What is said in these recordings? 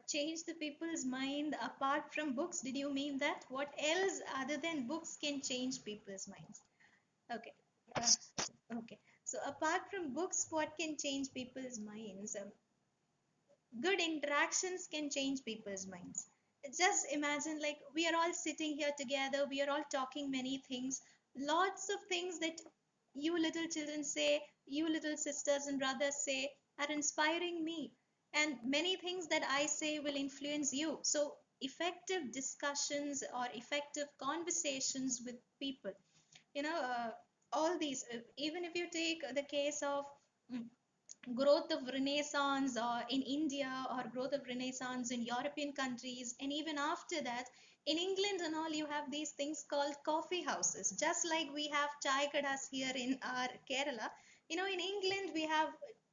change the people's mind apart from books? Did you mean that? What else other than books can change people's minds? Okay. Uh, okay. So apart from books, what can change people's minds? Good interactions can change people's minds. Just imagine, like, we are all sitting here together, we are all talking many things, lots of things that you little children say, you little sisters and brothers say, are inspiring me. And many things that I say will influence you. So, effective discussions or effective conversations with people, you know, all these, even if you take the case of mm, growth of renaissance in India, or growth of renaissance in European countries, and even after that in England and all, you have these things called coffee houses, just like we have chai kadas here in our Kerala. In England we have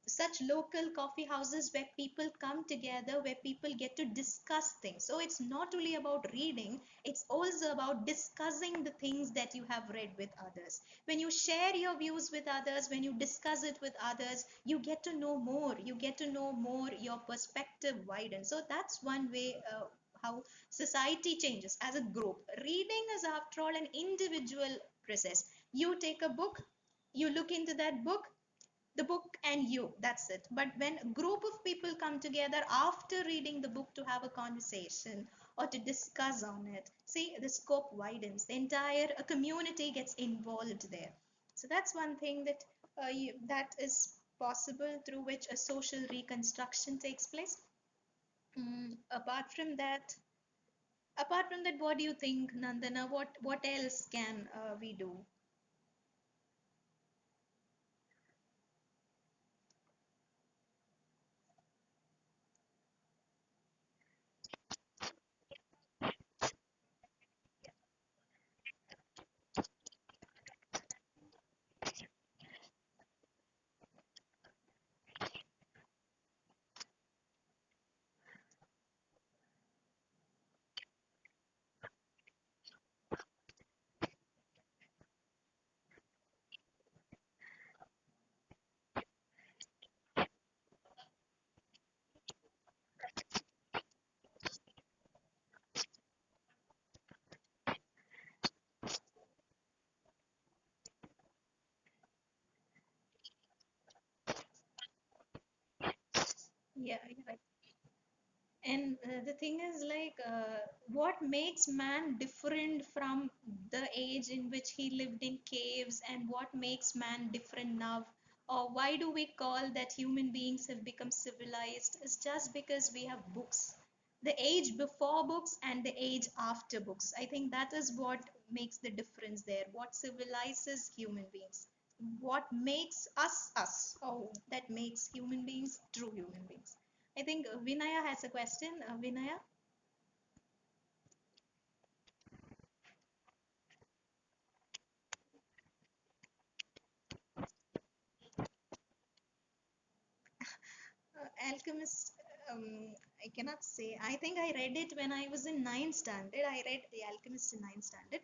such local coffee houses where people come together, where people get to discuss things. So it's not only about reading, it's also about discussing the things that you have read with others. When you share your views with others, when you discuss it with others, you get to know more, your perspective widens. So that's one way how society changes as a group. Reading is, after all, an individual process. You take a book, you look into that book, the book and you, that's it. But when a group of people come together after reading the book to have a conversation or to discuss on it, see, the scope widens, the entire community gets involved there. So that's one thing that that is possible, through which a social reconstruction takes place. Apart from that, what do you think, Nandana? What else can we do? Yeah, yeah. And the thing is, like, what makes man different from the age in which he lived in caves, and what makes man different now? Or why do we call that human beings have become civilized? Is just because we have books. The age before books and the age after books. I think that is what makes the difference there. What civilizes human beings? What makes us us? Oh, that makes human beings true human beings. I think Vinaya has a question. Vinaya, Alchemist. I cannot say. I think I read it when I was in ninth standard. I read The Alchemist in ninth standard.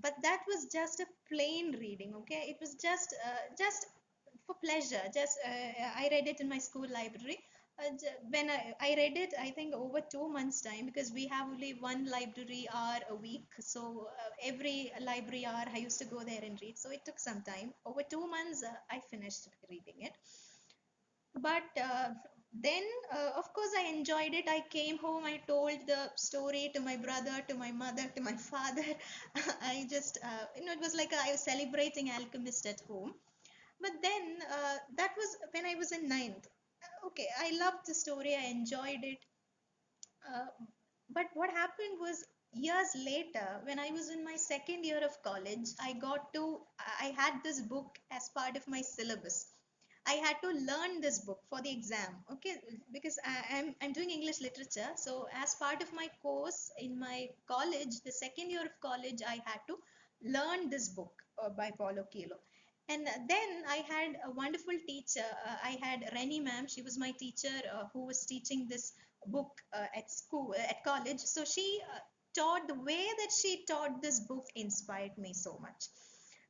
But that was just a plain reading. Okay, it was just for pleasure. Just I read it in my school library. When I read it, I think over 2 months time, because we have only one library hour a week. So every library hour I used to go there and read. So it took some time. Over 2 months, I finished reading it. But then, of course, I enjoyed it. I came home, I told the story to my brother, to my mother, to my father. I just, it was like I was celebrating Alchemist at home. But then, that was when I was in ninth. Okay, I loved the story, I enjoyed it. Uh, but what happened was, years later, when I was in my second year of college, I had this book as part of my syllabus. I had to learn this book for the exam, okay? Because I'm doing English literature. So, as part of my course in my college, the second year of college, I had to learn this book by Paulo Coelho. And then I had a wonderful teacher. I had Rennie ma'am. She was my teacher who was teaching this book at school, at college. So she taught, the way that she taught this book inspired me so much.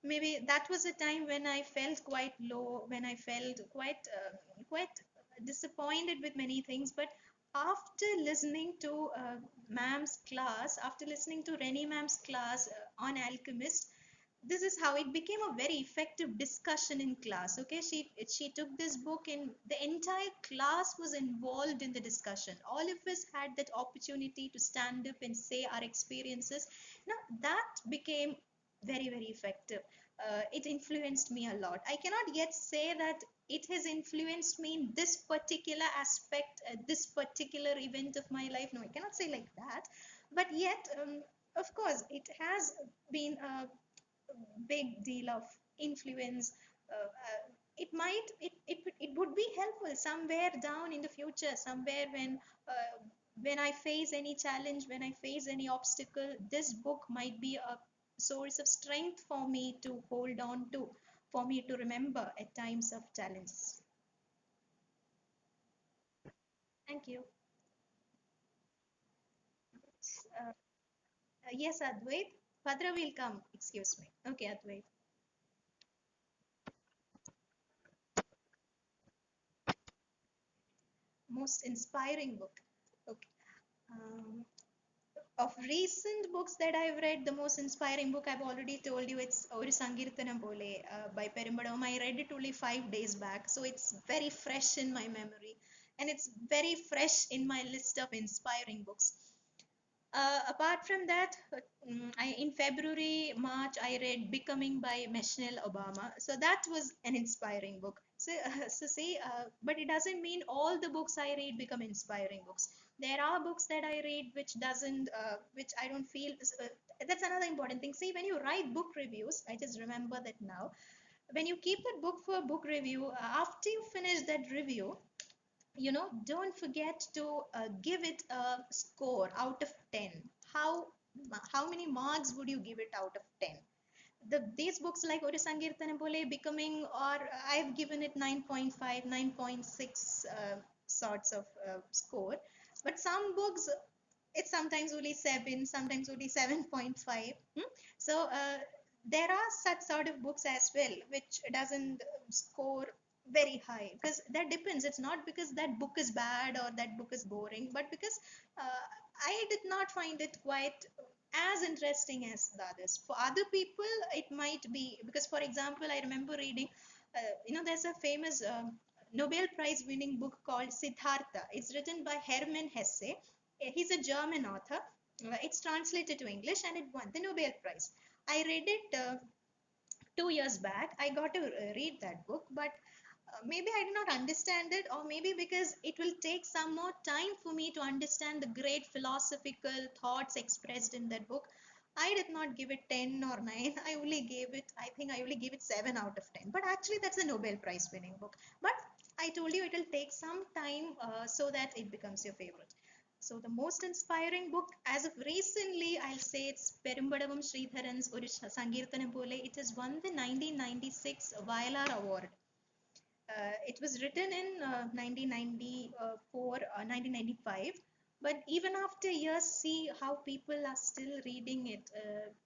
Maybe that was a time when I felt quite low, when I felt quite disappointed with many things. But after listening to ma'am's class, after listening to Rennie ma'am's class on Alchemist, this is how it became a very effective discussion in class. Okay, she took this book and the entire class was involved in the discussion. All of us had that opportunity to stand up and say our experiences. Now that became very effective. It influenced me a lot. I cannot yet say that it has influenced me in this particular aspect, this particular event of my life. No, I cannot say like that. But yet, of course, it has been a big deal of influence. It would be helpful somewhere down in the future, somewhere when I face any challenge, when I face any obstacle, this book might be a source of strength for me to hold on to, for me to remember at times of challenges. Thank you. Yes, Advait. Bhadra will come. Excuse me. Okay, Advait. Most inspiring book. Okay. Um, of recent books that I've read, the most inspiring book I've already told you, it's Oru Sankirtanam Pole by Perumbadam. I read it only 5 days back, so it's very fresh in my memory, and it's very fresh in my list of inspiring books. Apart from that, in February, March, I read Becoming by Michelle Obama. So that was an inspiring book. So see, but it doesn't mean all the books I read become inspiring books. There are books that I read which doesn't, which I don't feel. That's another important thing. See, when you write book reviews, I just remember that now. When you keep that book for book review, after you finish that review, don't forget to give it a score out of 10. How many marks would you give it out of 10? These books like Oru Sankirtanam Pole, Becoming, or I've given it 9.5, 9.6 sorts of score. But some books, it's sometimes only 7, sometimes only 7.5. So there are such sort of books as well which doesn't score very high, because that depends. It's not because that book is bad or that book is boring, but because I did not find it quite as interesting as the others. For other people, it might be because, for example, I remember reading, there's a famous Nobel Prize winning book called Siddhartha. It's written by Hermann Hesse. He's a German author. It's translated to English and it won the Nobel Prize. I read it 2 years back. I got to read that book, but maybe I did not understand it, or maybe because it will take some more time for me to understand the great philosophical thoughts expressed in that book. I did not give it 10 or 9. I think I only gave it 7 out of 10. But actually, that's a Nobel Prize winning book. But I told you it will take some time so that it becomes your favorite. So the most inspiring book as of recently, I'll say it's Perumbadavam Sridharan's Oru Sankirtanam Pole. It has won the 1996 Violar Award. It was written in 1994, 1995. But even after years, see how people are still reading it.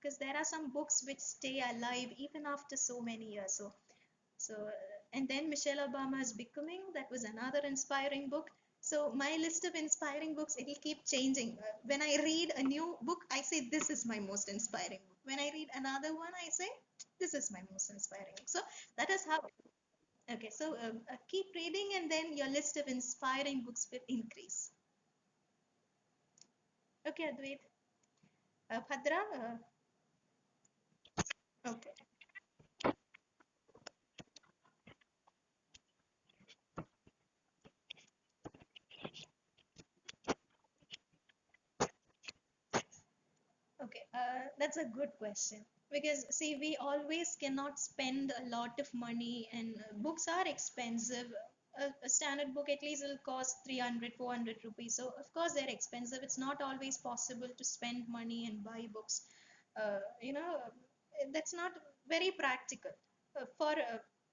Because there are some books which stay alive even after so many years. And then Michelle Obama's Becoming, that was another inspiring book. So my list of inspiring books, it will keep changing. When I read a new book, I say this is my most inspiring book. When I read another one, I say this is my most inspiring book. So that is how. Okay, so keep reading, and then your list of inspiring books will increase. Okay, Advait. Bhadra. Okay. Okay, that's a good question. Because, see, we always cannot spend a lot of money, and books are expensive. A standard book at least will cost 300, 400 rupees. So, of course, they're expensive. It's not always possible to spend money and buy books. Uh, you know, that's not very practical. For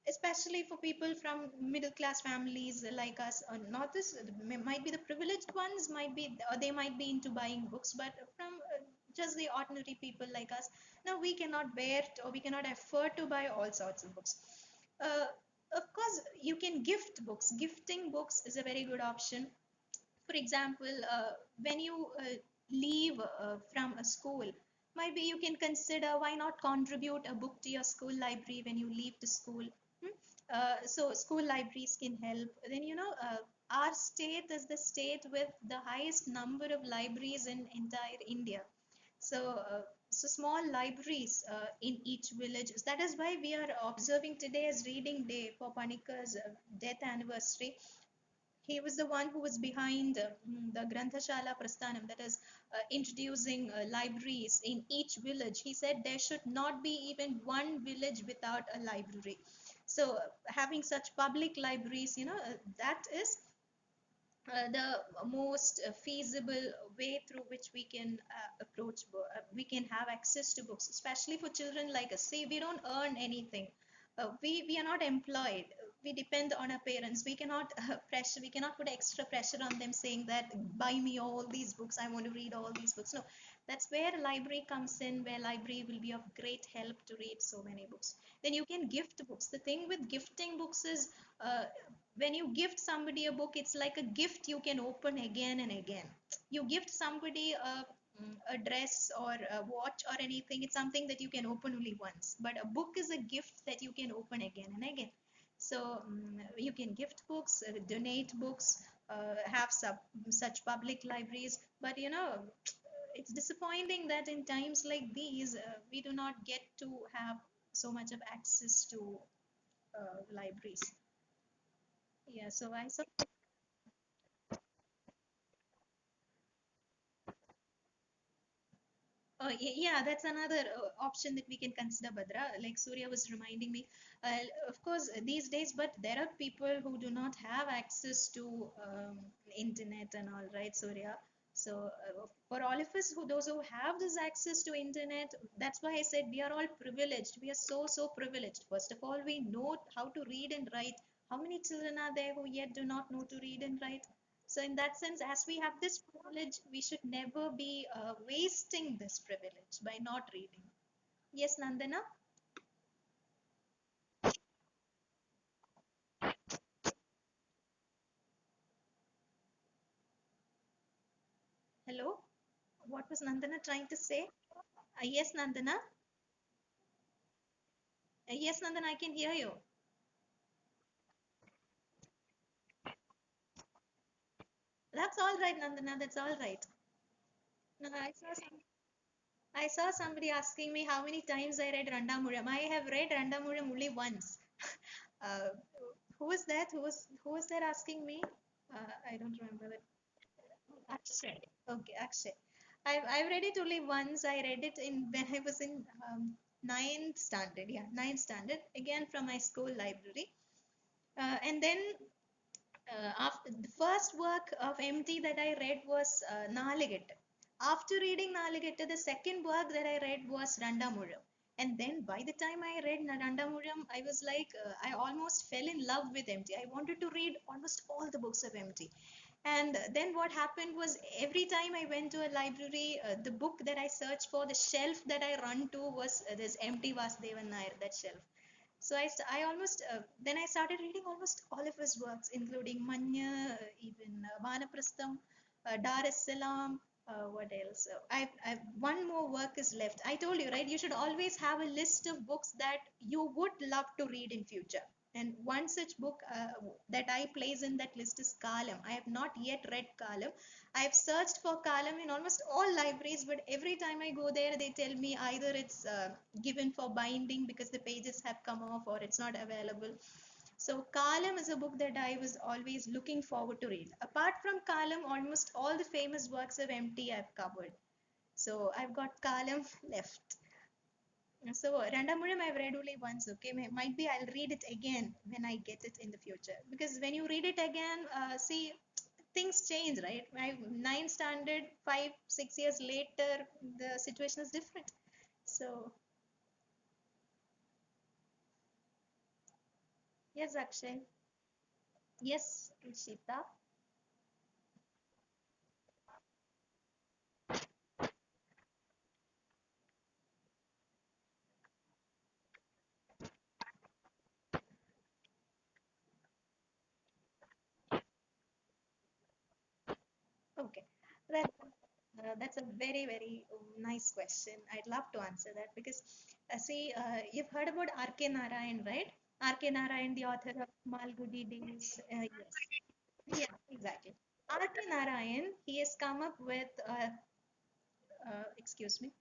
especially for people from middle class families like us, not this might be the privileged ones, might be, or they might be into buying books, but from just the ordinary people like us, now we cannot bear or we cannot afford to buy all sorts of books. uh, of course, you can gift books. Gifting books is a very good option. For example, when you leave from a school, maybe you can consider why not contribute a book to your school library when you leave the school. Hmm? So school libraries can help. Then our state is the state with the highest number of libraries in entire India. So small libraries in each village. That is why we are observing today as Reading Day for Panikar's death anniversary. He was the one who was behind the Granthashala Prasthanam, that is introducing libraries in each village. He said there should not be even one village without a library. So having such public libraries, that is the most feasible way through which we can we can have access to books, especially for children like us. See, we don't earn anything. We are not employed. We depend on our parents. We cannot pressure. We cannot put extra pressure on them saying that buy me all these books. I want to read all these books. No, that's where a library comes in. Where library will be of great help to read so many books. Then you can gift books. The thing with gifting books is uh, when you gift somebody a book, it's like a gift you can open again and again. You gift somebody a dress or a watch or anything, it's something that you can open only once. But a book is a gift that you can open again and again. So you can gift books, donate books, have such public libraries. But it's disappointing that in times like these, we do not get to have so much of access to libraries. Yeah, so I saw. Yeah, that's another option that we can consider, Badra. Like Surya was reminding me, of course, these days, but there are people who do not have access to internet and all, right, Surya? So for all of us who those who have this access to internet, that's why I said we are all privileged. We are so privileged. First of all, we know how to read and write. How many children are there who yet do not know to read and write? So, in that sense, as we have this privilege, we should never be wasting this privilege by not reading. Yes, Nandana? Hello? What was Nandana trying to say? Yes, Nandana? Yes, Nandana, I can hear you. That's all right, Nandana, that's all right. No, I saw somebody asking me how many times I read Randamuram. I have read Randamuram only once. uh, who was that? Who was that asking me? I don't remember. Akshay. Okay, Akshay. I've read it only once. I read it in when I was in ninth standard. Yeah, ninth standard. Again from my school library. And then after the first work of MT that I read was Nalagettu. After reading Nalagettu, the second work that I read was Randamuram. And then by the time I read Randamuram, I was like, I almost fell in love with MT. I wanted to read almost all the books of MT. And then what happened was every time I went to a library, the book that I searched for, the shelf that I run to was this empty Vasudevan Nair, that shelf. So I almost, then I started reading almost all of his works, including Manya, even Vanaprastham, Dar es Salaam, what else? One more work is left. I told you, right? You should always have a list of books that you would love to read in future. And one such book that I place in that list is Kalam. I have not yet read Kalam. I have searched for Kalam in almost all libraries, but every time I go there, they tell me either it's given for binding because the pages have come off or it's not available. So Kalam is a book that I was always looking forward to read. Apart from Kalam, almost all the famous works of MT I've covered. So I've got Kalam left. So Randamuram I've read only once. Okay, might be I'll read it again when I get it in the future. Because when you read it again, see, things change, right? My ninth standard, 5, 6 years later, the situation is different. So yes, Akshay. Yes, Rishita. That's a very, very nice question. I'd love to answer that because, see, you've heard about R.K. Narayan, right? R.K. Narayan, the author of Malgudi Days. Yes. Yeah, exactly. R.K. Narayan, he has come up with, excuse me.